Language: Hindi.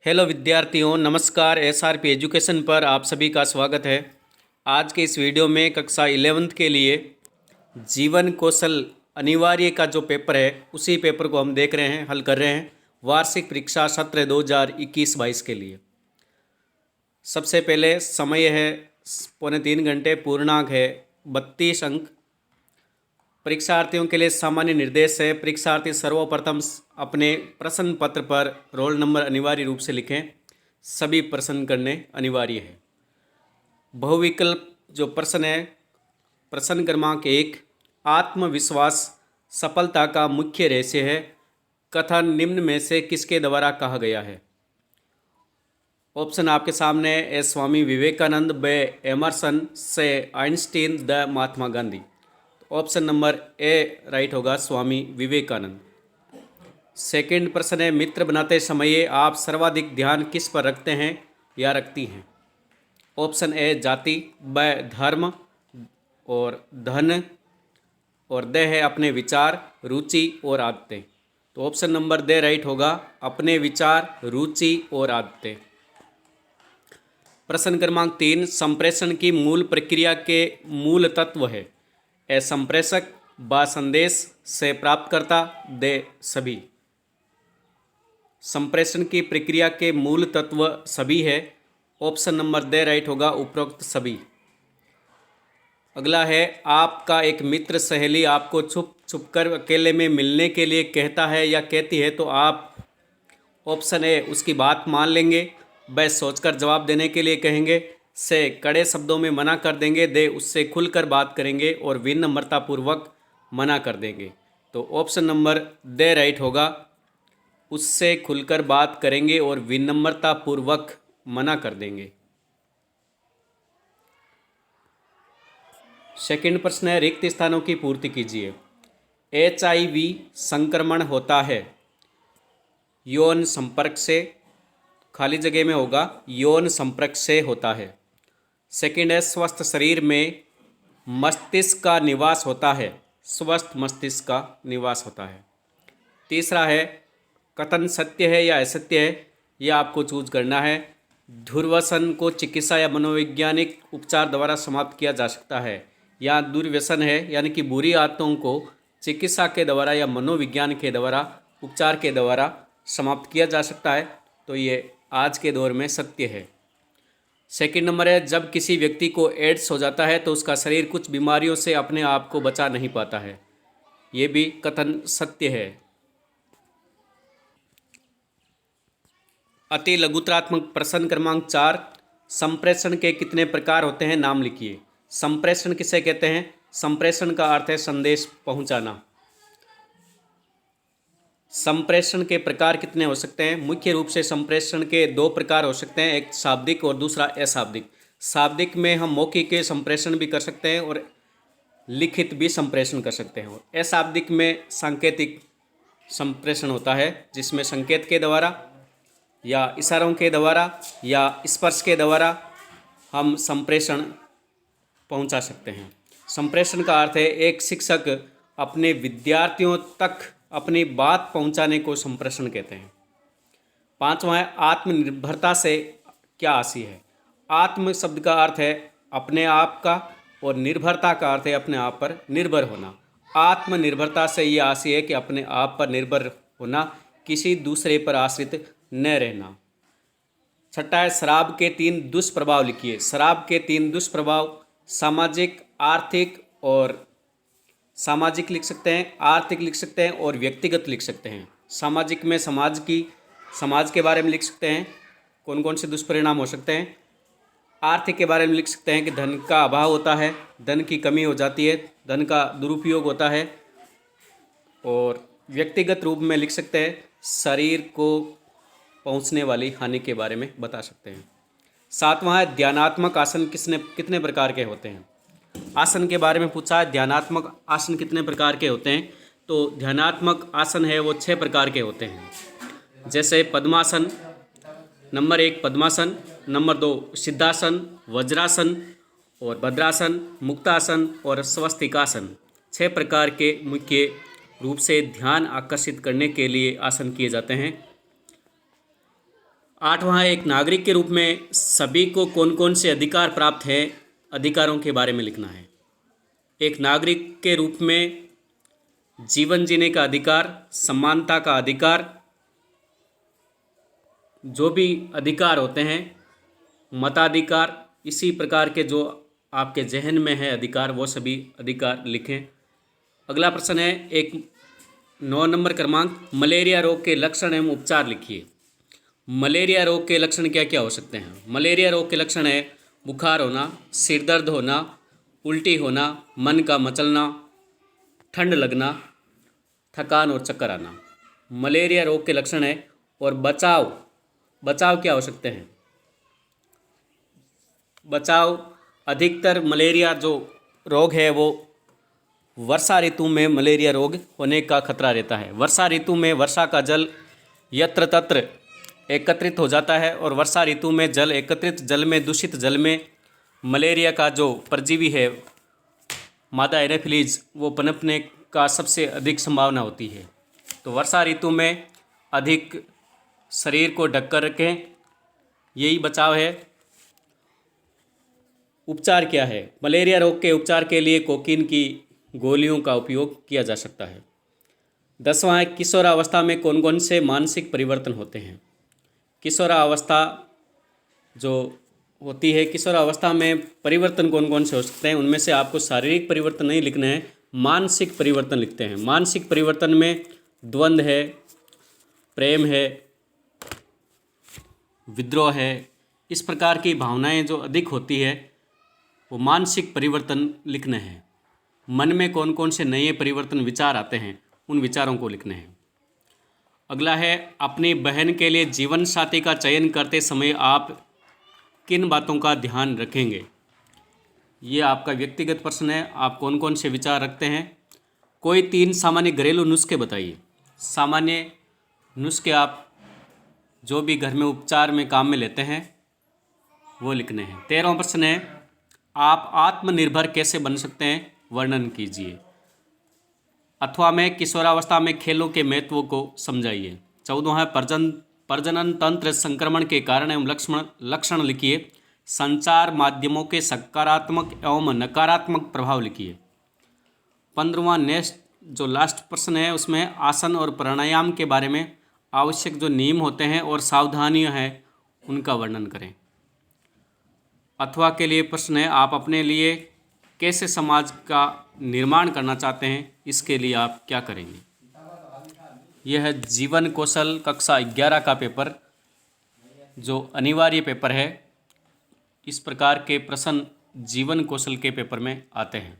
हेलो विद्यार्थियों, नमस्कार। एसआरपी एजुकेशन पर आप सभी का स्वागत है। आज के इस वीडियो में कक्षा 11th के लिए जीवन कौशल अनिवार्य का जो पेपर है उसी पेपर को हम देख रहे हैं, हल कर रहे हैं वार्षिक परीक्षा सत्र 2021-22 के लिए। सबसे पहले समय है 2.25 घंटे, पूर्णांक है 32 अंक। परीक्षार्थियों के लिए सामान्य निर्देश है, परीक्षार्थी सर्वप्रथम अपने प्रश्न पत्र पर रोल नंबर अनिवार्य रूप से लिखें। सभी प्रश्न करने अनिवार्य है। बहुविकल्प जो प्रश्न है, प्रश्न क्रमांक 1, आत्मविश्वास सफलता का मुख्य रहस्य है, कथन निम्न में से किसके द्वारा कहा गया है। ऑप्शन आपके सामने है, स्वामी विवेकानंद, ब एमरसन, से Einstein, the Mahatma Gandhi. Option number A right होगा, स्वामी विवेकानंद। सेकंड प्रश्न है, मित्र बनाते समय आप सर्वाधिक ध्यान किस पर रखते हैं या रखती हैं। ऑप्शन ए जाति, ब धर्म और धन, और द है अपने विचार, रुचि और आदतें। तो ऑप्शन नंबर द राइट होगा, अपने विचार, रुचि और आदतें। प्रश्न क्रमांक 3, संप्रेषण की मूल प्रक्रिया के मूल तत्व है। ए संप्रेषक, बा संदेश, से प्राप्तकर्ता, दे सभी। संप्रेषण की प्रक्रिया के मूल तत्व सभी है। ऑप्शन नंबर दे राइट होगा, उपरोक्त सभी। अगला है, आपका एक मित्र सहेली आपको छुप छुप कर अकेले में मिलने के लिए कहता है या कहती है, तो आप ऑप्शन ए उसकी बात मान लेंगे, ब सोचकर जवाब देने के लिए कहेंगे, से कड़े शब्दों में मना कर देंगे, दे उससे खुलकर बात करेंगे और विनम्रतापूर्वक मना कर देंगे। तो ऑप्शन नंबर दे राइट होगा, उससे खुलकर बात करेंगे और विनम्रतापूर्वक मना कर देंगे। सेकंड प्रश्न है, रिक्त स्थानों की पूर्ति कीजिए। HIV संक्रमण होता है यौन संपर्क से, खाली जगह में होगा यौन संपर्क से होता है। सेकंड है, स्वस्थ शरीर में मस्तिष्क का निवास होता है, स्वस्थ मस्तिष्क का निवास होता है। तीसरा है, कथन सत्य है या असत्य है, यह आपको चूज करना है। दुर्व्यसन को चिकित्सा या मनोवैज्ञानिक उपचार द्वारा समाप्त किया जा सकता है, या दुर्व्यसन है यानी कि बुरी आदतों को चिकित्सा के द्वारा या मनोविज्ञान के द्वारा, उपचार के द्वारा समाप्त किया जा सकता है। तो ये आज के दौर में सत्य है। सेकंड नंबर है, जब किसी व्यक्ति को एड्स हो जाता है तो उसका शरीर कुछ बीमारियों से अपने आप को बचा नहीं पाता है, ये भी कथन सत्य है। अति लघुत्रात्मक प्रश्न क्रमांक 4, संप्रेषण के कितने प्रकार होते हैं, नाम लिखिए। संप्रेषण किसे कहते हैं? संप्रेषण का अर्थ है संदेश पहुंचाना। संप्रेषण के प्रकार कितने हो सकते हैं? मुख्य रूप से संप्रेषण के 2 प्रकार हो सकते हैं, एक शाब्दिक और दूसरा अशाब्दिक। शाब्दिक में हम मौखिक के संप्रेषण भी कर सकते हैं और लिखित भी संप्रेषण कर सकते हैं। और अशाब्दिक में सांकेतिक संप्रेषण होता है, जिसमें संकेत के द्वारा या इशारों के द्वारा या स्पर्श के द्वारा हम संप्रेषण पहुंचा सकते हैं। संप्रेषण का अर्थ है एक शिक्षक अपने विद्यार्थियों तक अपनी बात पहुंचाने को संप्रेषण कहते हैं। 5वां है, आत्मनिर्भरता से क्या आशय है। आत्म शब्द का अर्थ है अपने आप का और निर्भरता का अर्थ है अपने आप पर निर्भर होना। आत्मनिर्भरता से ये आशय है कि अपने आप पर निर्भर होना, किसी दूसरे पर आश्रित न रहना। 6वां है, शराब के 3 दुष्प्रभाव लिखिए। शराब के 3 दुष्प्रभाव सामाजिक, आर्थिक और सामाजिक लिख सकते हैं, आर्थिक लिख सकते हैं और व्यक्तिगत लिख सकते हैं। सामाजिक में समाज के बारे में लिख सकते हैं, कौन कौन से दुष्परिणाम हो सकते हैं। आर्थिक के बारे में लिख सकते हैं कि धन का अभाव होता है, धन की कमी हो जाती है, धन का दुरुपयोग होता है। और व्यक्तिगत रूप में लिख सकते हैं, शरीर को पहुंचने वाली हानि के बारे में बता सकते हैं। 7वां है, ध्यानात्मक आसन कितने प्रकार के होते हैं। आसन के बारे में पूछा है, ध्यानात्मक आसन कितने प्रकार के होते हैं। तो ध्यानात्मक आसन है वो 6 प्रकार के होते हैं। जैसे पद्मासन, नंबर 1 पद्मासन, नंबर 2 सिद्धासन, वज्रासन और भद्रासन, मुक्तासन और स्वस्तिकासन। 6 प्रकार के मुख्य रूप से ध्यान आकर्षित करने के लिए आसन किए जाते हैं। 8वां है, एक नागरिक के रूप में सभी को कौन कौन से अधिकार प्राप्त हैं, अधिकारों के बारे में लिखना है। एक नागरिक के रूप में जीवन जीने का अधिकार, समानता का अधिकार, जो भी अधिकार होते हैं, मताधिकार, इसी प्रकार के जो आपके जहन में है अधिकार, वो सभी अधिकार लिखें। अगला प्रश्न है, एक 9 नंबर क्रमांक, मलेरिया रोग के लक्षण एवं उपचार लिखिए। मलेरिया रोग के लक्षण क्या क्या हो सकते हैं? मलेरिया रोग के लक्षण है बुखार होना, सिर दर्द होना, उल्टी होना, मन का मचलना, ठंड लगना, थकान और चक्कर आना। मलेरिया रोग के लक्षण है। और बचाव क्या हो सकते हैं? बचाव, अधिकतर मलेरिया जो रोग है वो वर्षा ऋतु में मलेरिया रोग होने का खतरा रहता है। वर्षा ऋतु में वर्षा का जल यत्र तत्र एकत्रित हो जाता है और वर्षा ऋतु में जल एकत्रित जल में, दूषित जल में मलेरिया का जो परजीवी है मादा एनाफिलीज, वो पनपने का सबसे अधिक संभावना होती है। तो वर्षा ऋतु में अधिक शरीर को ढक कर रखें, यही बचाव है। उपचार क्या है? मलेरिया रोग के उपचार के लिए कोकीन की गोलियों का उपयोग किया जा सकता है। 10वां है, किशोरावस्था में कौन कौन से मानसिक परिवर्तन होते हैं? किशोरावस्था जो होती है, किशोरावस्था में परिवर्तन कौन कौन से हो सकते हैं? उनमें से आपको शारीरिक परिवर्तन नहीं लिखने हैं, मानसिक परिवर्तन लिखते हैं। मानसिक परिवर्तन में द्वंद्व है, प्रेम है, विद्रोह है, इस प्रकार की भावनाएं जो अधिक होती है वो मानसिक परिवर्तन लिखने हैं। मन में कौन कौन से नए परिवर्तन विचार आते हैं, उन विचारों को लिखने हैं। अगला है, अपनी बहन के लिए जीवन साथी का चयन करते समय आप किन बातों का ध्यान रखेंगे? ये आपका व्यक्तिगत प्रश्न है, आप कौन कौन से विचार रखते हैं। कोई 3 सामान्य घरेलू नुस्खे बताइए। सामान्य नुस्खे आप जो भी घर में उपचार में काम में लेते हैं वो लिखने हैं। 13वां प्रश्न है, आप आत्मनिर्भर कैसे बन सकते हैं, वर्णन कीजिए। अथवा में किशोरावस्था में खेलों के महत्व को समझाइए। 14वां है, प्रजनन तंत्र संक्रमण के कारण एवं लक्षण लिखिए। संचार माध्यमों के सकारात्मक एवं नकारात्मक प्रभाव लिखिए। 15वां नेक्स्ट जो लास्ट प्रश्न है उसमें आसन और प्राणायाम के बारे में आवश्यक जो नियम होते हैं और सावधानियां हैं उनका वर्णन करें। अथवा के लिए प्रश्न है, आप अपने लिए कैसे समाज का निर्माण करना चाहते हैं, इसके लिए आप क्या करेंगे। यह है जीवन कौशल कक्षा 11 का पेपर जो अनिवार्य पेपर है। इस प्रकार के प्रश्न जीवन कौशल के पेपर में आते हैं।